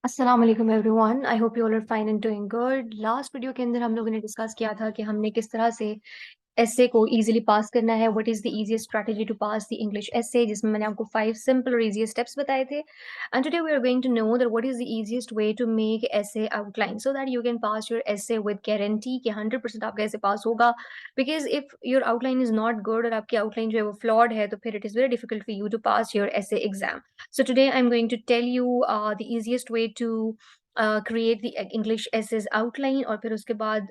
अस्सलाम वालेकुम everyone. I hope you all are fine and doing good. Last video के अंदर हम लोगों ने डिस्कस किया था कि हमने किस तरह से एसे को इजीली पास करना है। What is the easiest strategy to pass the English essay, जिसमें मैंने आपको 5 सिंपल और इजीएस्ट स्टेप्स बताए थे। And today we are going to know that what is the easiest way to make essay outline so that you can pass your essay with guarantee कि 100% आपका essay पास होगा। Because if your outline is not good और आपकी outline जो है वो flawed है, तो फिर it is very difficult for you to pass your essay exam. So today I'm going to tell you the easiest way to create the English essays outline, और फिर उसके बाद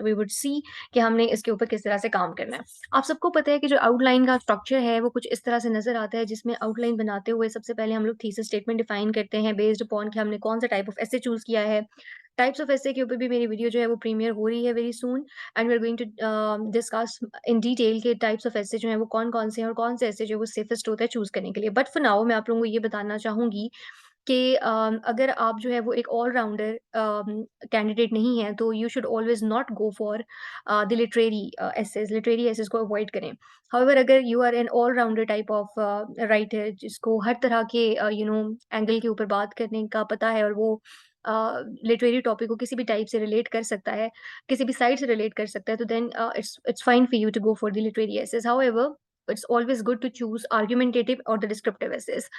we would see कि हमने इसके ऊपर किस तरह से काम करना है। आप सबको पता है कि जो आउटलाइन का स्ट्रक्चर है वो कुछ इस तरह से नजर आता है, जिसमें आउटलाइन बनाते हुए सबसे पहले हम लोग थीसिस स्टेटमेंट डिफाइन करते हैं बेस्ड अपॉन कि हमने कौन सा टाइप ऑफ एसे चूज किया है। टाइप्स ऑफ एसे के ऊपर भी मेरी वीडियो जो है वो प्रीमियर हो रही है very soon, and we are going to discuss in detail के टाइप्स ऑफ एसे जो है वो कौन कौन से हैं और कौन से एसे जो है वो सेफेस्ट होता है चूज करने के लिए। बट फॉर नाउ मैं आप लोगों को ये बताना चाहूंगी कि अगर आप जो है वो एक ऑलराउंडर कैंडिडेट नहीं है, तो you should always not go for the literary essays को अवॉइड करें। हाउएवर अगर you are an all rounder type of writer जिसको हर तरह के एंगल के ऊपर बात करने का पता है, और वो लिटरेरी टॉपिक को किसी भी टाइप से रिलेट कर सकता है, किसी भी साइड से रिलेट कर सकता है, तो then it's fine for you to go for the literary essays. However it's always good to choose argumentative और द डिस्क्रिप्टिव एसेस।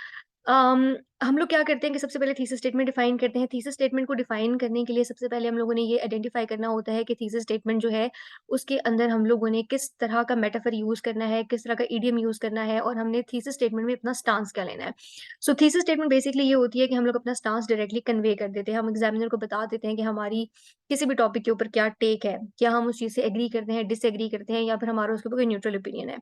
हम लोग क्या करते हैं कि सबसे पहले थीसिस स्टेटमेंट डिफाइन करते हैं। थीसिस स्टेटमेंट को डिफाइन करने के लिए सबसे पहले हम लोगों ने ये आइडेंटिफाई करना होता है कि थीसिस स्टेटमेंट जो है उसके अंदर हम लोगों ने किस तरह का मेटाफर यूज करना है, किस तरह का इडियम यूज करना है, और हमने थीसिस स्टेटमेंट में अपना स्टांस क्या लेना है। सो थीसिस स्टेटमेंट बेसिकली ये होती है कि हम लोग अपना स्टांस डायरेक्टली कन्वे कर देते हैं। हम एग्जामिनर को बता देते हैं कि हमारी किसी भी टॉपिक के ऊपर क्या टेक है, क्या हम उस चीज से एग्री करते हैं, डिसएग्री करते हैं, या फिर हमारा उसके ऊपर कोई न्यूट्रल ओपिनियन है।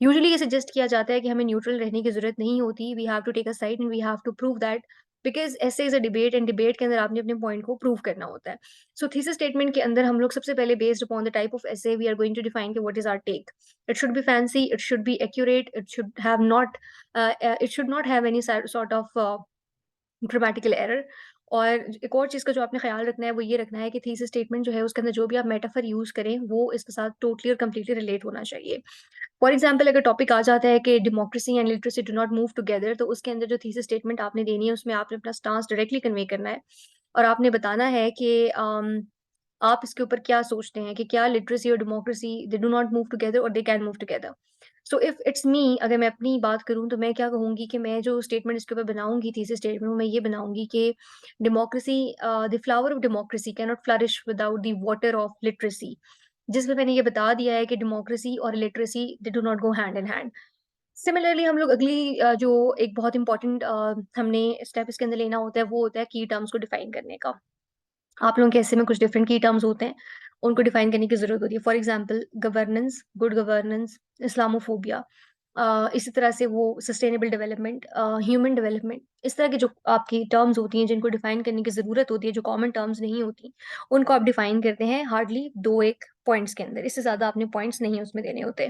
यूजुअली ये सजेस्ट किया जाता है कि हमें न्यूट्रल रहने की ज़रूरत नहीं होती। We have to take a side and we have to prove that, because essay is a debate, and debate के अंदर आपने अपने पॉइंट को प्रूव करना होता है। सो थीसिस स्टेटमेंट के अंदर हम लोग सबसे पहले based upon the type of essay we are going to define कि what is our take. It should be fancy, it should be accurate, it should not have any sort of grammatical error. और एक और चीज़ का जो आपने ख़्याल रखना है वो ये रखना है कि थीसिस स्टेटमेंट जो है उसके अंदर जो भी आप मेटाफर यूज़ करें वो इसके साथ टोटली और कंप्लीटली रिलेट होना चाहिए। फॉर एग्जाम्पल अगर टॉपिक आ जाता है कि democracy and literacy do not move together, तो उसके अंदर जो थीसिस स्टेटमेंट आपने देनी है उसमें आपने अपना स्टांस डायरेक्टली कन्वे करना है, और आपने बताना है कि आप इसके ऊपर क्या सोचते हैं कि क्या लिटरेसी और democracy they do not move together और they can move together. So if it's me, अगर मैं अपनी बात करूं तो मैं क्या कहूंगी कि मैं जो स्टेटमेंट इसके ऊपर बनाऊंगी थीसिस स्टेटमेंट में, मैं ये बनाऊंगी कि democracy, the flower of democracy can not flourish without the water of literacy. जिसमें मैंने ये बता दिया है कि डेमोक्रेसी और literacy they do not go hand in hand. Similarly हम लोग अगली जो एक बहुत इंपॉर्टेंट हमने स्टेप इसके अंदर लेना होता है वो होता है की टर्म्स को डिफाइन करने का। आप लोगों के ऐसे में कुछ डिफरेंट की टर्म्स होते हैं, उनको डिफाइन करने की जरूरत होती है। For example governance, good governance, Islamophobia, इसी तरह से वो सस्टेनेबल डेवलपमेंट, ह्यूमन डेवलपमेंट, इस तरह की जो आपकी टर्म्स होती हैं जिनको डिफाइन करने की ज़रूरत होती है, जो कॉमन टर्म्स नहीं होती, उनको आप डिफाइन करते हैं हार्डली दो एक पॉइंट्स के अंदर। इससे ज़्यादा आपने पॉइंट्स नहीं उसमें देने होते।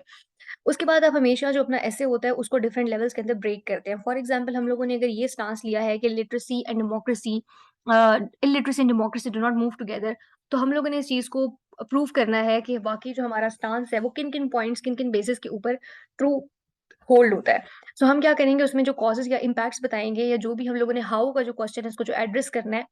उसके बाद आप हमेशा जो अपना ऐसे होता है उसको डिफरेंट लेवल्स के अंदर ब्रेक करते हैं। फॉर एग्जाम्पल हम लोगों ने अगर ये स्टांस लिया है कि literacy and democracy, illiteracy and democracy do not move together, तो हम लोगों ने इस चीज़ को प्रूव करना है कि बाकी जो हमारा स्टांस है वो किन किन पॉइंट्स, किन किन बेसिस के ऊपर ट्रू होल्ड होता है। सो हम क्या करेंगे, उसमें जो कॉजेज़ या इम्पैक्ट्स बताएँगे, या जो भी हम लोगों ने हाउ का जो क्वेश्चन है उसको जो एड्रेस करना है,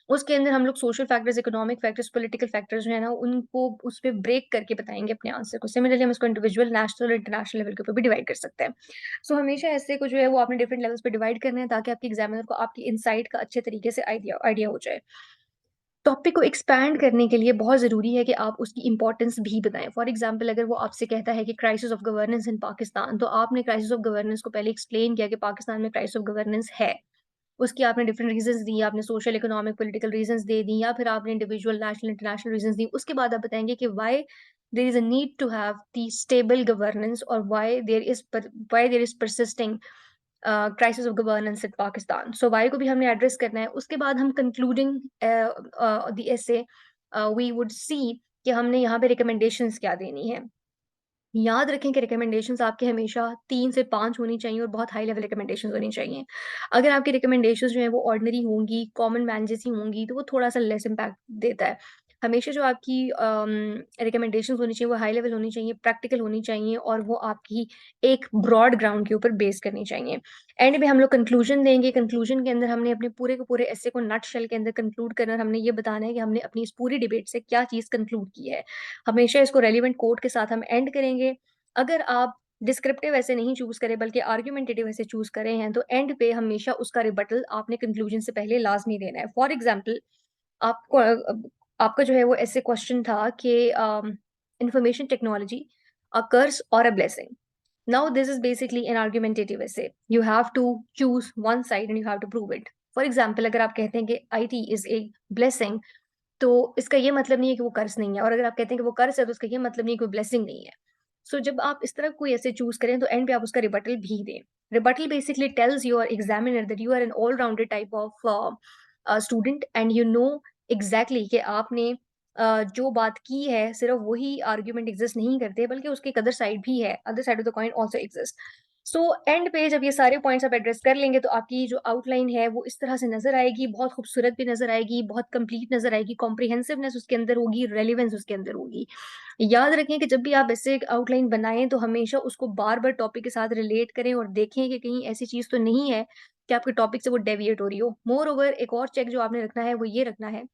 उसके अंदर हम लोग social factors, economic factors, political factors जो है ना उनको उसपे ब्रेक करके बताएँगे अपने आंसर को। सिमिलरली हम इसको इंडिविजुअल, नेशनल और इंटरनेशनल लेवल के ऊपर भी डिवाइड कर सकते हैं। सो हमेशा ऐसे को जो है वो आपने डिफरेंट लेवल्स पे डिवाइड करना है, ताकि आपके एग्जामिनर को आपकी इनसाइट का अच्छे तरीके से आइडिया आइडिया हो जाए। टॉपिक को एक्सपैंड करने के लिए बहुत ज़रूरी है कि आप उसकी इम्पोर्टेंस भी बताएँ। फॉर एग्जाम्पल अगर वो आपसे कहता है कि crisis of governance in Pakistan, तो आपने क्राइसिस ऑफ गवर्नेंस को पहले एक्सप्लेन किया कि पाकिस्तान में क्राइसिस ऑफ गवर्नेंस है। उसकी आपने डिफरेंट रीज़न्स दी, आपने सोशल, इकोनॉमिक, पॉलिटिकल रीज़न्स दे दी, या फिर आपने इंडिविजुअल, नेशनल, इंटरनेशनल रीज़न्स दी। उसके बाद आप बताएँगे कि why there is a need to have the stable governance, और why there is persisting crisis of governance in Pakistan. So why को भी हमने एड्रेस करना है। उसके बाद हम concluding the essay we would see कि हमने यहाँ पे रिकमेंडेशंस क्या देनी है। याद रखें कि रिकमेंडेशंस आपके हमेशा 3 से 5 होनी चाहिए, और बहुत हाई लेवल रिकमेंडेशंस होनी चाहिए। अगर आपकी रिकमेंडेशंस जो हैं वो ऑर्डिनरी होंगी, कॉमन मैन जैसी होंगी, तो वो थोड़ा-सा लेस इम्पैक्ट देता है। हमेशा जो आपकी रिकमेंडेशंस होनी चाहिए वो हाई लेवल होनी चाहिए, प्रैक्टिकल होनी चाहिए और वो आपकी एक ब्रॉड ग्राउंड के ऊपर बेस करनी चाहिए। एंड में हम लोग कंक्लूजन देंगे, कंक्लूजन के अंदर हमने अपने पूरे के पूरे एसे को नट शेल के अंदर कंक्लूड करना है और हमने ये बताना है कि हमने अपनी इस पूरी डिबेट से क्या चीज़ कंक्लूड की है। हमेशा इसको रेलेवेंट कोट के साथ हम एंड करेंगे। अगर आप डिस्क्रिप्टिव ऐसे नहीं चूज़ करें बल्कि आर्गुमेंटेटिव ऐसे चूज़ करे हैं, तो एंड पे हमेशा उसका रिबटल आपने कंक्लूजन से पहले लाज़मी देना है। फॉर एग्ज़ाम्पल आपको आपका जो है वो ऐसे क्वेश्चन था कि इंफॉर्मेशन टेक्नोलॉजी अ कर्स और a blessing. Now this is basically an argumentative essay. You have to choose one side and you have to prove it. For example, अगर आप कहते हैं कि IT is a blessing, तो इसका ये मतलब नहीं है कि वो कर्स नहीं है और अगर आप कहते हैं कि वो कर्स है तो इसका ये मतलब नहीं है कि वो ब्लेसिंग नहीं है। सो जब आप इस तरह कोई ऐसे चूज करें तो एंड पे आप उसका रिबटल भी दें। Rebuttal basically tells your examiner that you are an all rounded type of student and you know exactly कि आपने जो बात की है सिर्फ वही आर्ग्यूमेंट एग्जिस्ट नहीं करते बल्कि उसकी एक अदर साइड भी है, other side of the coin also exist. So and पे जब ये सारे पॉइंट्स आप एड्रेस कर लेंगे तो आपकी जो आउटलाइन है वो इस तरह से नजर आएगी, बहुत खूबसूरत भी नजर आएगी, बहुत कंप्लीट नजर आएगी, कॉम्प्रिहेंसिवनेस उसके अंदर होगी, रेलिवेंस उसके अंदर होगी। याद रखें कि जब भी आप ऐसे एक आउटलाइन बनाएं तो हमेशा उसको बार बार टॉपिक के साथ रिलेट करें और देखें कि कहीं ऐसी चीज तो नहीं है कि आपके टॉपिक से वो डेविएट हो रही हो। मोर ओवर एक और चेक जो आपने रखना है वो ये रखना है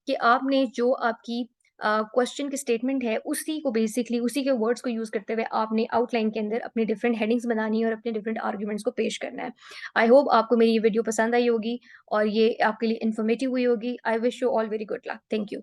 कि आपने जो आपकी क्वेश्चन की स्टेटमेंट है उसी को बेसिकली उसी के वर्ड्स को यूज करते हुए आपने आउटलाइन के अंदर अपनी डिफरेंट हेडिंग्स बनानी है और अपने डिफरेंट आर्ग्यूमेंट्स को पेश करना है। आई होप आपको मेरी ये वीडियो पसंद आई होगी और ये आपके लिए इन्फॉर्मेटिव हुई होगी। I wish you all very good luck. Thank you.